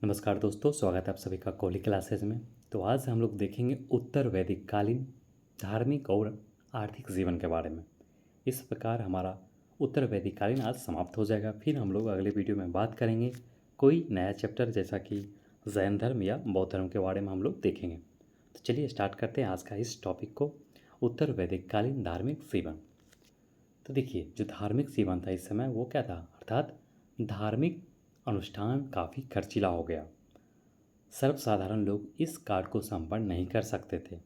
नमस्कार दोस्तों, स्वागत है आप सभी का कोहली क्लासेज में। तो आज हम लोग देखेंगे उत्तर वैदिक कालीन धार्मिक और आर्थिक जीवन के बारे में। इस प्रकार हमारा उत्तर वैदिक कालीन आज समाप्त हो जाएगा। फिर हम लोग अगले वीडियो में बात करेंगे कोई नया चैप्टर, जैसा कि जैन धर्म या बौद्ध धर्म के बारे में हम लोग देखेंगे। तो चलिए स्टार्ट करते हैं आज का इस टॉपिक को, उत्तर वैदिक कालीन धार्मिक जीवन। तो देखिए, जो धार्मिक जीवन था इस समय वो क्या था, अर्थात धार्मिक अनुष्ठान काफ़ी खर्चीला हो गया। सर्वसाधारण लोग इस कार्य को संपन्न नहीं कर सकते थे।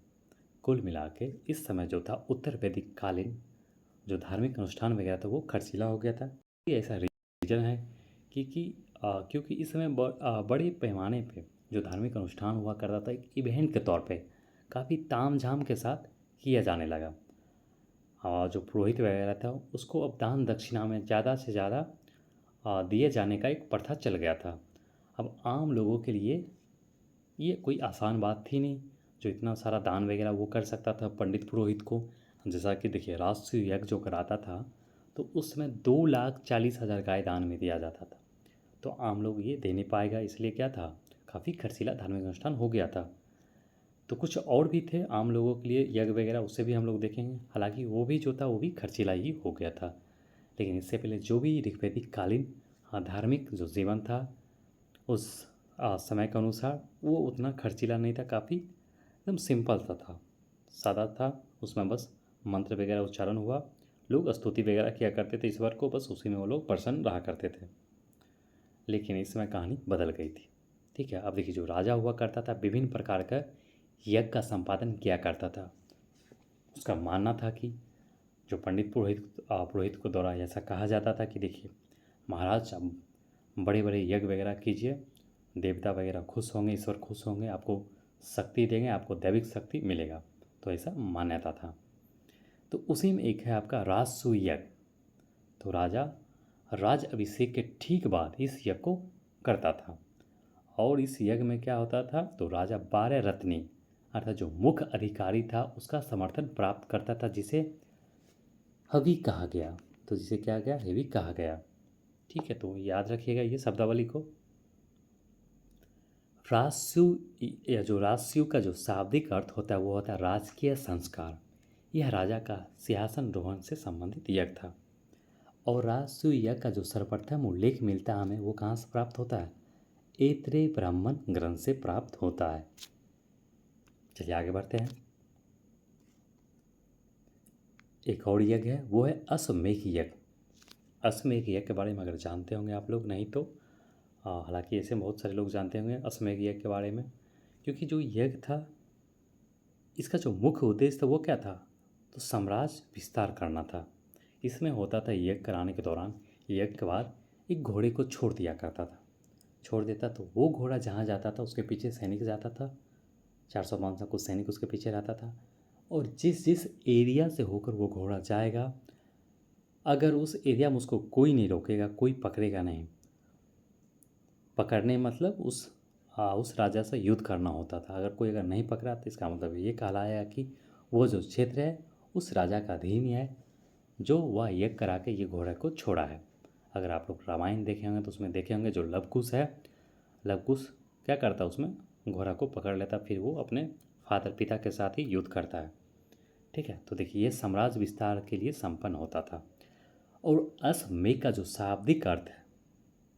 कुल मिला के इस समय जो था उत्तर वैदिक कालीन जो धार्मिक अनुष्ठान वगैरह था वो खर्चीला हो गया था। ये ऐसा रीजन है क्योंकि इस समय बड़े पैमाने पे जो धार्मिक अनुष्ठान हुआ करता था एक इवेंट के तौर पे काफ़ी तामझाम के साथ किया जाने लगा। जो पुरोहित वगैरह था उसको अब दान दक्षिणा में ज़्यादा से ज़्यादा दिए जाने का एक प्रथा चल गया था। अब आम लोगों के लिए ये कोई आसान बात थी नहीं जो इतना सारा दान वगैरह वो कर सकता था पंडित पुरोहित को। जैसा कि देखिए, राष्ट्र यज्ञ जो कराता था तो उसमें 2,40,000 गाय दान में दिया जाता था। तो आम लोग ये दे नहीं पाएगा, इसलिए क्या था, काफ़ी खर्चीला धार्मिक अनुष्ठान हो गया था। तो कुछ और भी थे आम लोगों के लिए यज्ञ वगैरह, उससे भी हम लोग देखेंगे। हालांकि वो भी जो था वो भी खर्चीला ही हो गया था। लेकिन इससे पहले जो भी ऋग्वैदिक कालीन धार्मिक जो जीवन था उस समय के अनुसार वो उतना खर्चीला नहीं था, काफ़ी एकदम सिंपल सा था, सादा था। उसमें बस मंत्र वगैरह उच्चारण हुआ, लोग स्तुति वगैरह किया करते थे ईश्वर को, बस उसी में वो लोग प्रसन्न रहा करते थे। लेकिन इस समय कहानी बदल गई थी। ठीक है, अब देखिए, जो राजा हुआ करता था विभिन्न प्रकार का यज्ञ का संपादन किया करता था। उसका मानना था कि जो पंडित पुरोहित को द्वारा ऐसा कहा जाता था कि देखिए महाराज, बड़े बड़े यज्ञ वगैरह कीजिए, देवता वगैरह खुश होंगे, ईश्वर खुश होंगे, आपको शक्ति देंगे, आपको दैविक शक्ति मिलेगा। तो ऐसा मान्यता था। तो उसी में एक है आपका राजसूय यज्ञ। तो राजा राज अभिषेक के ठीक बाद इस यज्ञ को करता था। और इस यज्ञ में क्या होता था, तो राजा 12 रत्नी अर्थात जो मुख्य अधिकारी था उसका समर्थन प्राप्त करता था, जिसे हवि कहा गया। तो जिसे क्या गया, हवि कहा गया। ठीक है, तो याद रखिएगा ये शब्दावली को। राजस्व या जो राजस्व का जो शाब्दिक अर्थ होता है वो होता है राजकीय संस्कार। यह राजा का सिंहासन रोहण से संबंधित यज्ञ था। और राजस्व यज्ञ का जो सर्वप्रथम उल्लेख मिलता है हमें, वो कहाँ से प्राप्त होता है, ऐत्रेय ब्राह्मण ग्रंथ से प्राप्त होता है। चलिए आगे बढ़ते हैं। एक और यज्ञ है, वो है अश्वमेध यज्ञ। अश्वमेध यज्ञ के बारे में अगर जानते होंगे आप लोग, नहीं तो हालांकि ऐसे बहुत सारे लोग जानते होंगे अश्वमेध यज्ञ के बारे में, क्योंकि जो यज्ञ था इसका जो मुख्य उद्देश्य था वो क्या था, तो साम्राज्य विस्तार करना था। इसमें होता था यज्ञ कराने के दौरान, यज्ञ के बाद एक घोड़े को छोड़ दिया करता था। छोड़ देता तो वो घोड़ा जहाँ जाता था उसके पीछे सैनिक जाता था, 400-500 कुछ सैनिक उसके पीछे रहता था। और जिस जिस एरिया से होकर वो घोड़ा जाएगा, अगर उस एरिया में उसको कोई नहीं रोकेगा, कोई पकड़ेगा नहीं, पकड़ने मतलब उस राजा से युद्ध करना होता था। अगर नहीं पकड़ा तो इसका मतलब ये कहलाया कि वो जो क्षेत्र है उस राजा का अधीन है, जो वह यज्ञ करा के ये घोड़े को छोड़ा है। अगर आप लोग रामायण देखे होंगे तो उसमें देखे होंगे जो लवकुश है, लवकुश क्या करता है, उसमें घोड़ा को पकड़ लेता, फिर वो अपने फादर पिता के साथ ही युद्ध करता है। ठीक है, तो देखिए ये साम्राज्य विस्तार के लिए संपन्न होता था। और अश्वमेध का जो शाब्दिक अर्थ है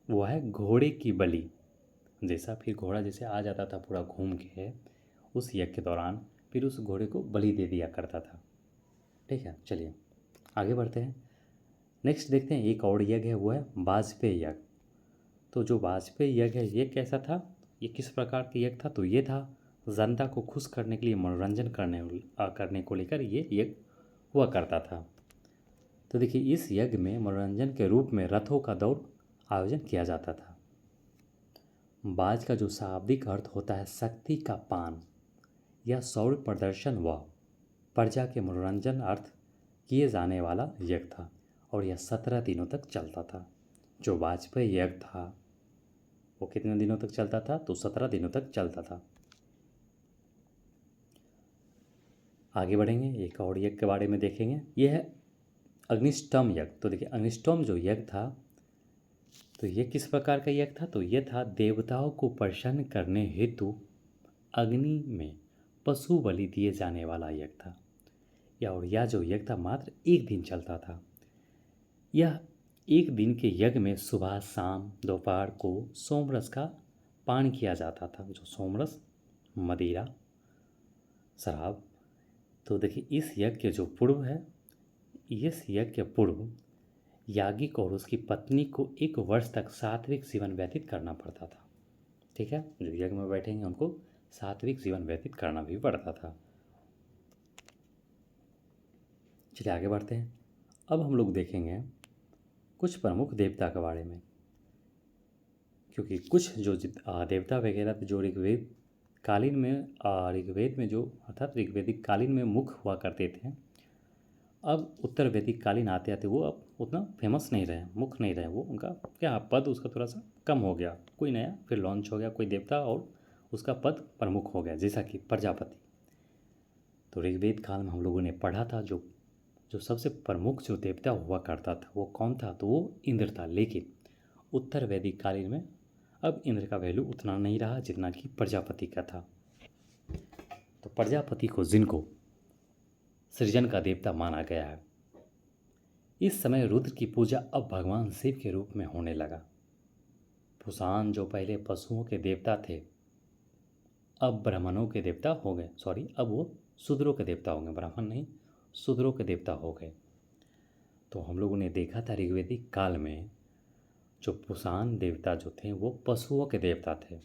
वो है घोड़े की बलि। जैसा फिर घोड़ा जैसे आ जाता था पूरा घूम के उस यज्ञ के दौरान, फिर उस घोड़े को बलि दे दिया करता था। ठीक है, चलिए आगे बढ़ते हैं। नेक्स्ट देखते हैं, एक और यज्ञ है वो है वाजपेयी यज्ञ। तो जो वाजपेयी यज्ञ है ये कैसा था, ये किस प्रकार का यज्ञ था, तो ये था जनता को खुश करने के लिए, मनोरंजन करने को लेकर ये यज्ञ हुआ करता था। तो देखिए इस यज्ञ में मनोरंजन के रूप में रथों का दौड़ आयोजन किया जाता था। बाज का जो शाब्दिक अर्थ होता है शक्ति का पान। यह शौर्य प्रदर्शन व प्रजा के मनोरंजन अर्थ किए जाने वाला यज्ञ था, और यह 17 दिनों तक चलता था। जो वाजपेयी यज्ञ था वो कितने दिनों तक चलता था, तो 17 दिनों तक चलता था। आगे बढ़ेंगे, एक और यज्ञ के बारे में देखेंगे, यह है अग्निष्टोम यज्ञ। तो देखिए अग्निष्टोम जो यज्ञ था तो ये किस प्रकार का यज्ञ था? तो ये था देवताओं को प्रसन्न करने हेतु अग्नि में पशु बलि दिए जाने वाला यज्ञ था। और यह जो यज्ञ था मात्र एक दिन चलता था। यह एक दिन के यज्ञ में सुबह शाम दोपहर को सोमरस का पान किया जाता था। जो सोमरस मदिरा शराब। तो देखिए इस यज्ञ के जो पूर्व है, इस यज्ञ के पूर्व याज्ञिक और उसकी पत्नी को 1 वर्ष तक सात्विक जीवन व्यतीत करना पड़ता था। ठीक है, जो यज्ञ में बैठेंगे उनको सात्विक जीवन व्यतीत करना भी पड़ता था। चलिए आगे बढ़ते हैं। अब हम लोग देखेंगे कुछ प्रमुख देवता के बारे में, क्योंकि कुछ जो देवता वगैरह जो ऋग्वेद कालीन में ऋग्वेद में जो अर्थात ऋग्वेदिक कालीन में मुख्य हुआ करते थे, अब उत्तर वैदिक कालीन आते आते वो अब उतना फेमस नहीं रहे, मुख्य नहीं रहे। वो उनका क्या पद उसका थोड़ा सा कम हो गया, कोई नया फिर लॉन्च हो गया कोई देवता और उसका पद प्रमुख हो गया, जैसा कि प्रजापति। तो ऋग्वेद काल में हम लोगों ने पढ़ा था जो जो सबसे प्रमुख जो देवता हुआ करता था वो कौन था? तो वो इंद्र था। लेकिन उत्तर वैदिक कालीन में अब इंद्र का वैल्यू उतना नहीं रहा जितना कि प्रजापति का था। तो प्रजापति को जिनको सृजन का देवता माना गया है, इस समय रुद्र की पूजा अब भगवान शिव के रूप में होने लगा। पुसान जो पहले पशुओं के देवता थे अब ब्राह्मणों के देवता हो गए, अब वो शूद्रों के देवता हो गए, ब्राह्मण नहीं शूद्रों के देवता हो गए। तो हम लोगों ने देखा था ऋग्वेदिक काल में जो पुसान देवता जो थे वो पशुओं के देवता थे,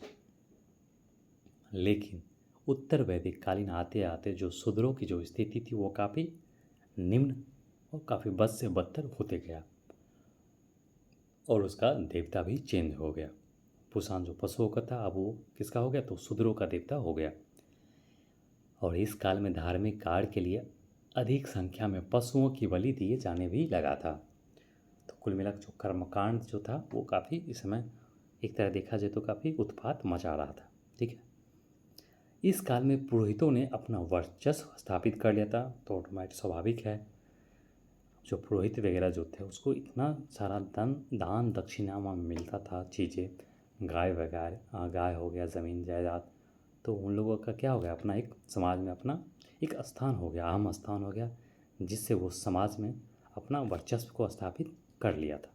लेकिन उत्तर वैदिक कालीन आते आते जो शूद्रों की जो स्थिति थी वो काफ़ी निम्न और काफ़ी बद से बदतर होते गया और उसका देवता भी चेंज हो गया। पुसान जो पशुओं का था अब वो किसका हो गया? तो शूद्रों का देवता हो गया। और इस काल में धार्मिक कार्य के लिए अधिक संख्या में पशुओं की बलि दिए जाने भी लगा था। तो कुल मिलाकर जो कर्मकांड जो था वो काफ़ी इस समय एक तरह देखा जाए तो काफ़ी उत्पात मचा रहा था। ठीक है, इस काल में पुरोहितों ने अपना वर्चस्व स्थापित कर लिया था। तो ऑटोमेटिक स्वाभाविक है जो पुरोहित वगैरह जो थे उसको इतना सारा दान दक्षिणा में मिलता था चीज़ें, गाय वगैरह, गाय हो गया, ज़मीन जायदाद। तो उन लोगों का क्या हो गया? अपना एक समाज में अपना एक स्थान हो गया, अहम स्थान हो गया, जिससे वो समाज में अपना वर्चस्व को स्थापित कर लिया था।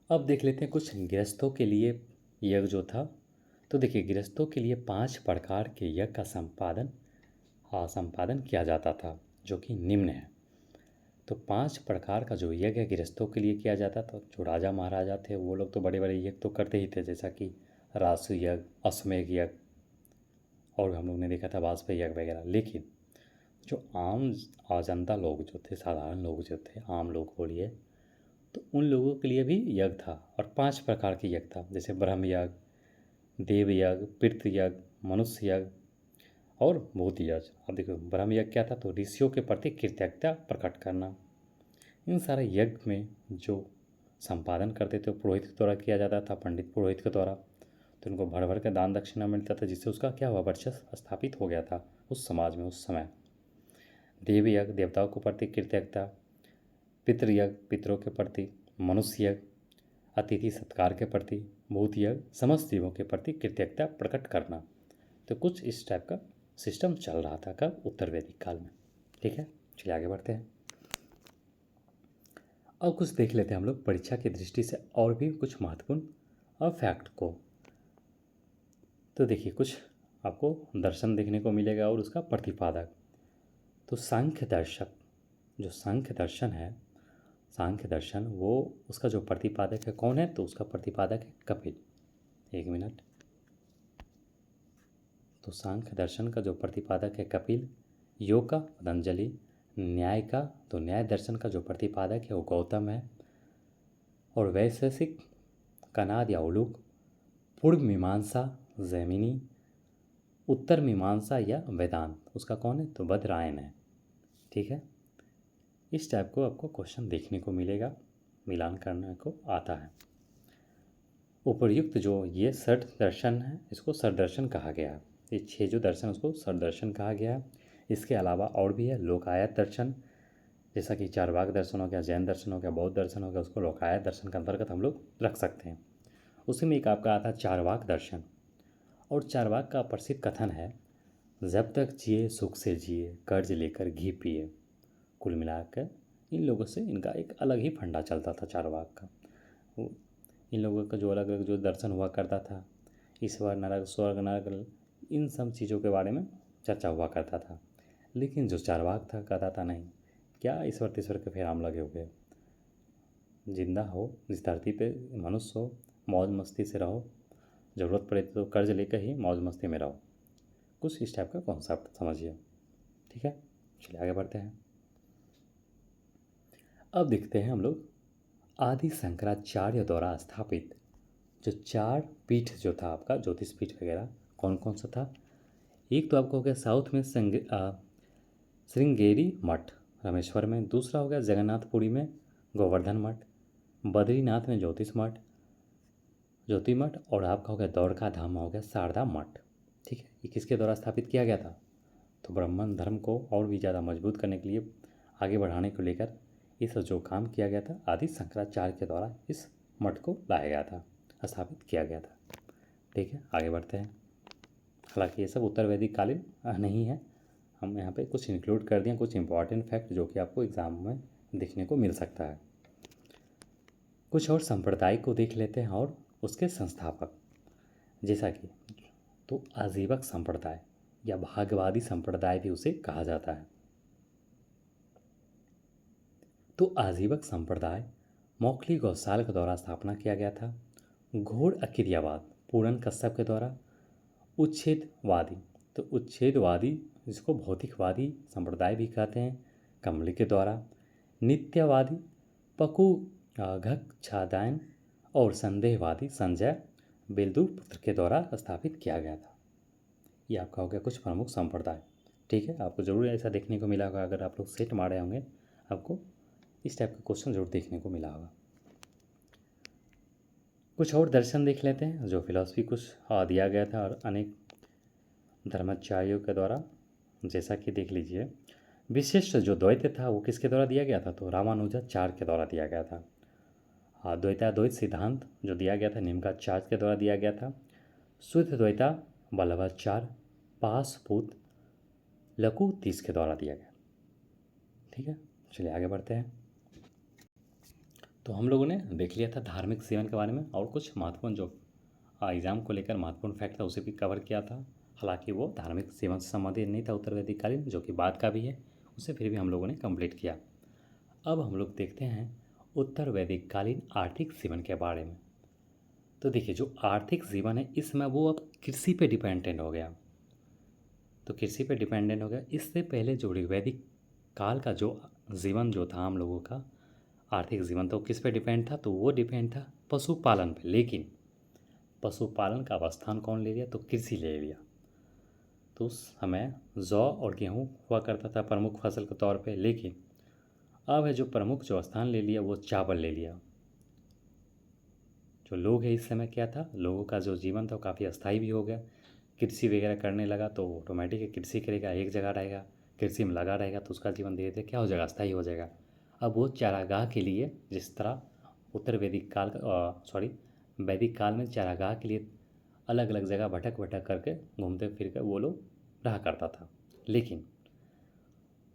अब देख लेते हैं कुछ गृहस्थों के लिए यज्ञ जो था। तो देखिए गृहस्थों के लिए 5 प्रकार के यज्ञ का संपादन किया जाता था जो कि निम्न है। तो 5 प्रकार का जो यज्ञ है गृहस्थों के लिए किया जाता था। जो राजा महाराजा थे वो लोग तो बड़े बड़े यज्ञ तो करते ही थे, जैसा कि रासु यज्ञ, अश्वमेध यज्ञ और हम लोग ने देखा था वाजपेयी यज्ञ वगैरह। लेकिन जो आम जनता लोग जो थे, साधारण लोग जो थे, आम लोग बोलिए, तो उन लोगों के लिए भी यज्ञ था और 5 प्रकार के यज्ञ था, जैसे ब्रह्म यज्ञ, देव यज्ञ, पितृ यज्ञ, मनुष्य यज्ञ और भूत यज्ञ। अब देखो ब्रह्म यज्ञ क्या था? तो ऋषियों के प्रति कृतज्ञता प्रकट करना। इन सारे यज्ञ में जो संपादन करते थे पुरोहित के द्वारा किया जाता था, पंडित पुरोहित के द्वारा। तो उनको भर भर के दान दक्षिणा मिलता था, जिससे उसका क्या हुआ? वर्चस्व स्थापित हो गया था उस समाज में उस समय। देव यज्ञ देवताओं के प्रति कृतज्ञता, पितृयज्ञ पितरों के प्रति, मनुष्य यज्ञ अतिथि सत्कार के प्रति, भूत यज्ञ समस्त जीवों के प्रति कृतज्ञता प्रकट करना। तो कुछ इस टाइप का सिस्टम चल रहा था कब? उत्तर वैदिक काल में। ठीक है, चलिए आगे बढ़ते हैं। अब कुछ देख लेते हैं हम लोग परीक्षा की दृष्टि से और भी कुछ महत्वपूर्ण फैक्ट को। तो देखिए कुछ आपको दर्शन देखने को मिलेगा और उसका प्रतिपादक। तो सांख्य दर्शक, जो सांख्य दर्शन है, सांख्य दर्शन वो उसका जो प्रतिपादक है कौन है? तो उसका प्रतिपादक है कपिल। एक मिनट। तो सांख्य दर्शन का जो प्रतिपादक है कपिल, योग का पतंजलि, न्याय का तो न्याय दर्शन का जो प्रतिपादक है वो गौतम है, और वैशेषिक कनाद या उलूक, पूर्व मीमांसा जैमिनी, उत्तर मीमांसा या वेदांत उसका कौन है? तो बदरायन है। ठीक है, इस टाइप को आपको क्वेश्चन देखने को मिलेगा, मिलान करने को आता है। उपर्युक्त जो ये षट दर्शन है इसको षटदर्शन कहा गया है। ये 6 जो दर्शन उसको षटदर्शन कहा गया है। इसके अलावा और भी है लोकायत दर्शन, जैसा कि चारवाक दर्शन हो गया, जैन दर्शन हो गया, बौद्ध दर्शन हो गया, उसको लोकायत दर्शन के अंतर्गत हम लोग रख सकते हैं। उसी में एक आपका आता है चारवाक दर्शन। और चारवाक का प्रसिद्ध कथन है, जब तक जिए सुख से जिए, कर्ज लेकर घी पिए। कुल मिलाकर इन लोगों से इनका एक अलग ही फंडा चलता था चारवाक का। इन लोगों का जो अलग अलग जो दर्शन हुआ करता था, ईश्वर, नरक, स्वर्ग, नरक, इन सब चीज़ों के बारे में चर्चा हुआ करता था। लेकिन जो चारवाक था कहता था नहीं, क्या ईश्वर तीश्वर के फेराम लगे हुए, जिंदा हो, इस धरती पे मनुष्य हो, मौज मस्ती से रहो, ज़रूरत पड़े तो कर्ज लेकर ही मौज मस्ती में रहो। कुछ इस टाइप का कॉन्सेप्ट समझिए। ठीक है, चलिए आगे बढ़ते हैं। अब देखते हैं हम लोग आदि शंकराचार्य द्वारा स्थापित जो 4 पीठ जो था आपका, ज्योतिष पीठ वगैरह, कौन कौन सा था। एक तो आपको हो गया साउथ में श्रृंगेरी मठ रामेश्वर में, दूसरा हो गया जगन्नाथपुरी में गोवर्धन मठ, बद्रीनाथ में ज्योतिष मठ, ज्योति मठ, और आपका हो गया द्वारका धाम में हो गया शारदा मठ। ठीक है, ये किसके द्वारा स्थापित किया गया था, तो ब्राह्मण धर्म को और भी ज़्यादा मजबूत करने के लिए, आगे बढ़ाने को लेकर इस जो काम किया गया था, आदि शंकराचार्य के द्वारा इस मठ को लाया गया था, स्थापित किया गया था। ठीक है, आगे बढ़ते हैं। हालांकि ये सब उत्तर वैदिक कालीन नहीं है, हम यहाँ पे कुछ इंक्लूड कर दिए, कुछ इंपॉर्टेंट फैक्ट जो कि आपको एग्ज़ाम में देखने को मिल सकता है। कुछ और संप्रदाय को देख लेते हैं और उसके संस्थापक, जैसा कि तो आजीवक संप्रदाय या भागवादी संप्रदाय भी उसे कहा जाता है। तो आजीवक संप्रदाय मौखली गौशाल के द्वारा स्थापना किया गया था। घोर अक्रियावाद पूरन कश्यप के द्वारा। उच्छेदवादी, तो उच्छेदवादी जिसको भौतिकवादी संप्रदाय भी कहते हैं, कमली के द्वारा। नित्यवादी पकु घच्छादायन और संदेहवादी संजय बेलदूपुत्र के द्वारा स्थापित किया गया था। ये आपका हो गया कुछ प्रमुख संप्रदाय। ठीक है, आपको ज़रूर ऐसा देखने को मिला होगा, अगर आप लोग सेट मारे होंगे आपको इस टाइप का क्वेश्चन जरूर देखने को मिला होगा। कुछ और दर्शन देख लेते हैं जो फिलॉसफी कुछ दिया गया था और अनेक धर्माचार्यों के द्वारा, जैसा कि देख लीजिए। विशिष्ट जो द्वैत था वो किसके द्वारा दिया गया था, तो रामानुजाचार्य के द्वारा दिया गया था। द्वैताद्वैत सिद्धांत जो दिया गया था निम्नाचार्य के द्वारा दिया गया था। शुद्ध द्वैता वल्लभाचार्य पासपूत लकुतीस के द्वारा दिया गया। ठीक है, चलिए आगे बढ़ते हैं। तो हम लोगों ने देख लिया था धार्मिक जीवन के बारे में, और कुछ महत्वपूर्ण जो एग्ज़ाम को लेकर महत्वपूर्ण फैक्ट था उसे भी कवर किया था। हालांकि वो धार्मिक जीवन से संबंधित नहीं था उत्तर वैदिक कालीन, जो कि बाद का भी है, उसे फिर भी हम लोगों ने कंप्लीट किया। अब हम लोग देखते हैं उत्तर वैदिक कालीन आर्थिक जीवन के बारे में। तो देखिए, जो आर्थिक जीवन है इसमें वो अब कृषि पे डिपेंडेंट हो गया। तो कृषि पे डिपेंडेंट हो गया। इससे पहले जो वैदिक काल का जो जीवन जो था हम लोगों का आर्थिक जीवन, तो किस पे डिपेंड था, तो वो डिपेंड था पशुपालन पे। लेकिन पशुपालन का अवस्थान कौन ले लिया, तो कृषि ले लिया। तो उस समय जौ और गेहूँ हुआ करता था प्रमुख फसल के तौर पे, लेकिन अब है जो प्रमुख जो स्थान ले लिया वो चावल ले लिया। जो लोग है इस समय क्या था, लोगों का जो जीवन था वो काफ़ी अस्थायी भी हो गया। कृषि वगैरह करने लगा तो ऑटोमेटिक है कृषि करेगा, एक जगह रहेगा, कृषि में लगा रहेगा, तो उसका जीवन धीरे धीरे क्या हो जाएगा, अस्थायी हो जाएगा। अब वो चारागाह के लिए, जिस तरह उत्तर वैदिक काल वैदिक काल में चारागाह के लिए अलग अलग जगह भटक भटक करके घूमते फिर कर वो लोग रहा करता था, लेकिन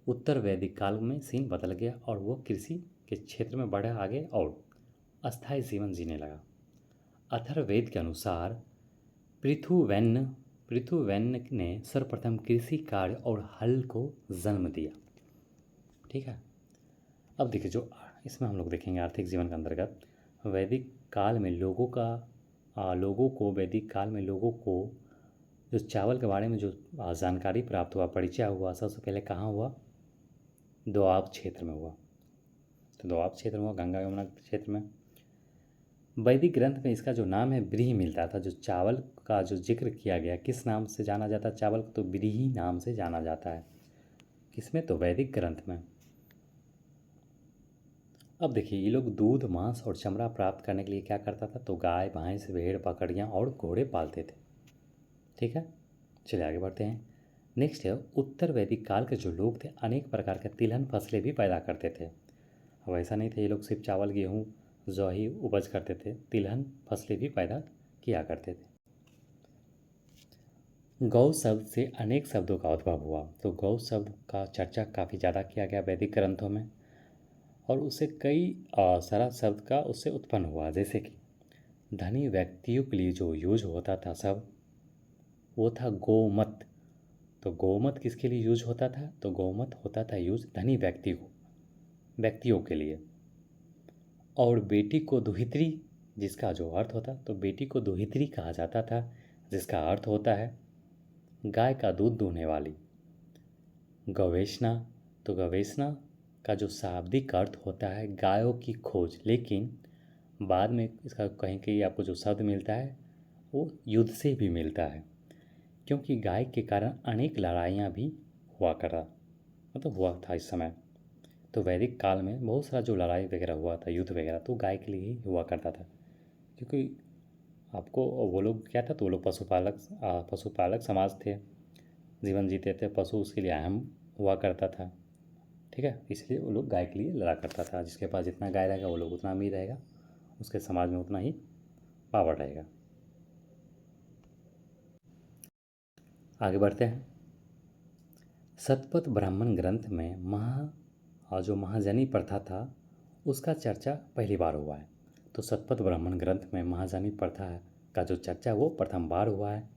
उत्तर वैदिक काल में सीन बदल गया और वो कृषि के क्षेत्र में बढ़ा आगे और अस्थायी जीवन जीने लगा। अथर्ववेद के अनुसार पृथुवैन्य ने सर्वप्रथम कृषि कार्य और हल को जन्म दिया। ठीक है, अब देखिए जो इसमें हम लोग देखेंगे आर्थिक जीवन के अंतर्गत वैदिक काल में लोगों को जो चावल के बारे में जो जानकारी प्राप्त हुआ, परिचय हुआ, सबसे पहले कहाँ हुआ, दोआब क्षेत्र में हुआ। तो दोआब क्षेत्र में हुआ, गंगा यमुना क्षेत्र में। वैदिक ग्रंथ में इसका जो नाम है ब्रीही मिलता था। जो चावल का जो जिक्र किया गया, किस नाम से जाना जाता है चावल को, तो ब्रीही नाम से जाना जाता है। किसमें, तो वैदिक ग्रंथ में। अब देखिए, ये लोग दूध, मांस और चमड़ा प्राप्त करने के लिए क्या करता था, तो गाय, भैंस, भेड़, बकरियां और घोड़े पालते थे। ठीक है, चलिए आगे बढ़ते हैं। नेक्स्ट है उत्तर वैदिक काल के जो लोग थे अनेक प्रकार के तिलहन फसलें भी पैदा करते थे। अब ऐसा नहीं था ये लोग सिर्फ चावल गेहूँ जौ ही उपज करते थे, तिलहन फसलें भी पैदा किया करते थे। गौ शब्द से अनेक शब्दों का उद्भव हुआ, तो गौ शब्द का चर्चा काफ़ी ज़्यादा किया गया वैदिक ग्रंथों में, और उससे कई सारा शब्द का उससे उत्पन्न हुआ। जैसे कि धनी व्यक्तियों के लिए जो यूज होता था सब, वो था गोमत। तो गोमत किसके लिए यूज होता था? तो गोमत होता था यूज धनी व्यक्तियों के लिए। और बेटी को दुहित्री, जिसका जो अर्थ होता, तो बेटी को दुहित्री कहा जाता था, जिसका अर्थ होता है गाय का दूध दूहने वाली। गवेषणा, तो गवेषणा का जो शाब्दिक अर्थ होता है गायों की खोज, लेकिन बाद में इसका कहीं कहीं आपको जो शब्द मिलता है वो युद्ध से भी मिलता है, क्योंकि गाय के कारण अनेक लड़ाइयाँ भी हुआ था इस समय। तो वैदिक काल में बहुत सारा जो लड़ाई वगैरह हुआ था, युद्ध वगैरह, तो गाय के लिए ही हुआ करता था। क्योंकि आपको वो लोग क्या था, तो वो लोग पशुपालक समाज थे, जीवन जीते थे, पशु उसके लिए अहम हुआ करता था। ठीक है, इसलिए वो लोग गाय के लिए लड़ा करता था। जिसके पास जितना गाय रहेगा वो लोग उतना अमीर रहेगा, उसके समाज में उतना ही पावर रहेगा। आगे बढ़ते हैं। शतपथ ब्राह्मण ग्रंथ में जो महाजनी प्रथा था उसका चर्चा पहली बार हुआ है। तो शतपथ ब्राह्मण ग्रंथ में महाजनी प्रथा का जो चर्चा वो प्रथम बार हुआ है,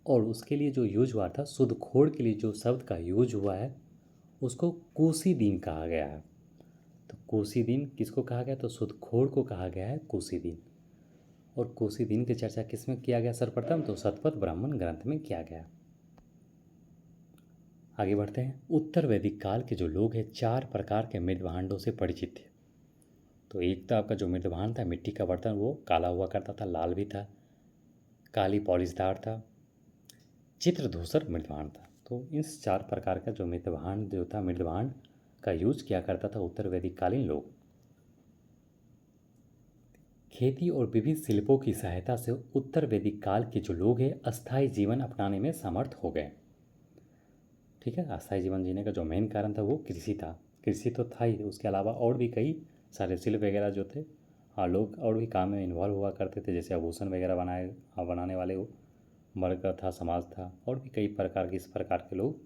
और उसके लिए जो यूज हुआ था, शुद्ध खोड़ के लिए जो शब्द का यूज हुआ है उसको कोसी दिन कहा गया है। तो कोसी दिन किसको कहा गया? तो शुद्ध खोड़ को कहा गया है कोसी दिन। और कोसी दिन की चर्चा किस में किया गया सर्वप्रथम? तो शतपथ ब्राह्मण ग्रंथ में किया गया। आगे बढ़ते हैं। उत्तर वैदिक काल के जो लोग हैं 4 प्रकार के मृद भांडों से परिचित थे। तो एक तो आपका जो मृद भांड था, मिट्टी का बर्तन, वो काला हुआ करता था, लाल भी था, काली पॉलिशदार था, चित्रधूसर मृद भांड था। तो इस 4 प्रकार का जो मृद भांड का यूज किया करता था उत्तर वैदिक कालीन लोग। खेती और विविध शिल्पों की सहायता से उत्तर वैदिक काल के जो लोग हैं अस्थायी जीवन अपनाने में समर्थ हो गए। ठीक है, अस्थायी जीवन जीने का जो मेन कारण था वो कृषि था। कृषि तो था ही, उसके अलावा और भी कई सारे शिल्प वगैरह जो थे, लोग और भी काम में इन्वॉल्व हुआ करते थे। जैसे आभूषण वगैरह बनाने वाले वर्ग था, समाज था, और भी कई प्रकार के इस प्रकार के लोग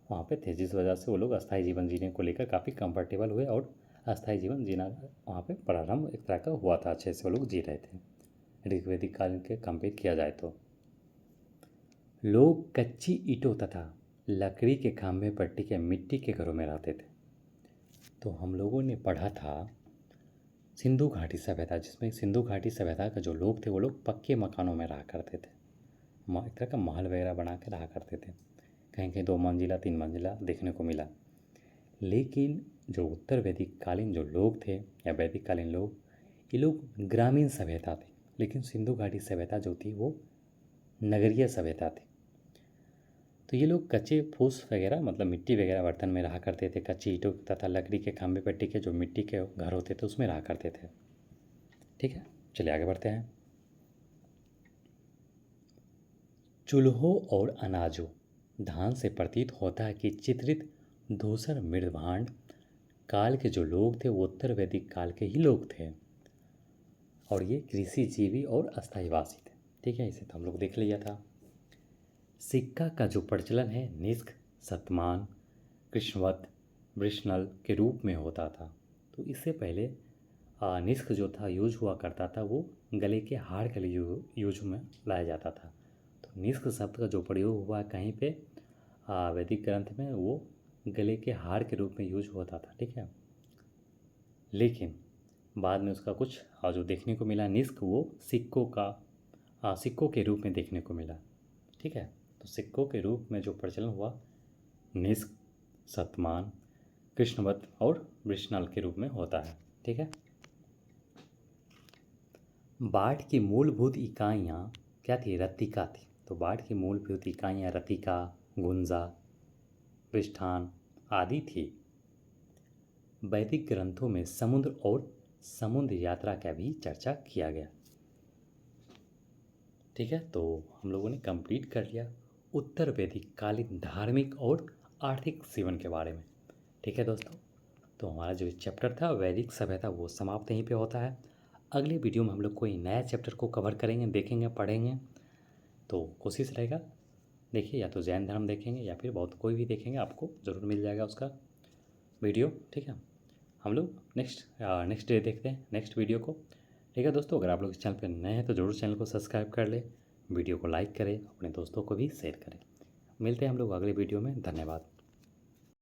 वहाँ पे थे, जिस वजह से वो लोग अस्थायी जीवन जीने को लेकर काफ़ी कंफर्टेबल हुए, और अस्थायी जीवन जीना वहाँ पे प्रारंभ एक तरह का हुआ था, अच्छे से वो लोग जी रहे थे ऋग्वैदिक काल के कंपेयर किया जाए तो। लोग कच्ची ईंटों तथा लकड़ी के खंभे पर टिके मिट्टी के घरों में रहते थे। तो हम लोगों ने पढ़ा था सिंधु घाटी सभ्यता, जिसमें सिंधु घाटी सभ्यता का जो लोग थे वो लोग पक्के मकानों में रहा करते थे, एक तरह का महल वगैरह बना के रहा करते थे। कहीं कहीं 2 मंजिला 3 मंजिला देखने को मिला। लेकिन जो उत्तर वैदिक कालीन जो लोग थे या वैदिक कालीन लोग, ये लोग ग्रामीण सभ्यता थे, लेकिन सिंधु घाटी सभ्यता जो थी वो नगरीय सभ्यता थी। तो ये लोग कच्चे फूस वगैरह, मतलब मिट्टी वगैरह बर्तन में रहा करते थे, कच्ची ईंटों तथा लकड़ी के खंभे पर टिके जो मिट्टी के घर होते थे उसमें रहा करते थे। ठीक है, चलिए आगे बढ़ते हैं। चूल्हों और अनाजों धान से प्रतीत होता है कि चित्रित धूसर मृद भांड काल के जो लोग थे वो उत्तर वैदिक काल के ही लोग थे, और ये कृषि जीवी और अस्थायीवासी थे। ठीक है, इसे तो हम लोग देख लिया था। सिक्का का जो प्रचलन है निष्क, शतमान, कृष्णवत, वृषणल के रूप में होता था। तो इससे पहले निष्क जो था यूज हुआ करता था, वो गले के हार के लिए यूज में लाया जाता था। तो निष्क शब्द का जो प्रयोग हुआ कहीं पे वैदिक ग्रंथ में, वो गले के हार के रूप में यूज होता था। ठीक है, लेकिन बाद में उसका कुछ जो देखने को मिला निष्क, वो सिक्कों के रूप में देखने को मिला। ठीक है, तो सिक्कों के रूप में जो प्रचलन हुआ निष्क, शतमान, कृष्णवत और वृषणाल के रूप में होता है। ठीक है, बाढ़ की मूलभूत इकाइयाँ क्या थी? रतिका थी। तो बाढ़ की मूलभूत इकाइयाँ रतिका, गुंजा, पृष्ठान आदि थी। वैदिक ग्रंथों में समुद्र और समुद्र यात्रा का भी चर्चा किया गया। ठीक है, तो हम लोगों ने कंप्लीट कर लिया उत्तर वैदिक कालीन धार्मिक और आर्थिक जीवन के बारे में। ठीक है दोस्तों, तो हमारा जो चैप्टर था वैदिक सभ्यता वो समाप्त यहीं पे होता है। अगले वीडियो में हम लोग कोई नया चैप्टर को कवर करेंगे, देखेंगे, पढ़ेंगे। तो कोशिश रहेगा देखिए, या तो जैन धर्म देखेंगे या फिर बौद्ध, कोई भी देखेंगे, आपको ज़रूर मिल जाएगा उसका वीडियो। ठीक है, हम लोग नेक्स्ट डे देखते हैं नेक्स्ट वीडियो को। ठीक है दोस्तों, अगर आप लोग इस चैनल पर नए हैं तो ज़रूर चैनल को सब्सक्राइब कर ले, वीडियो को लाइक करें, अपने दोस्तों को भी शेयर करें। मिलते हैं हम लोग अगले वीडियो में। धन्यवाद।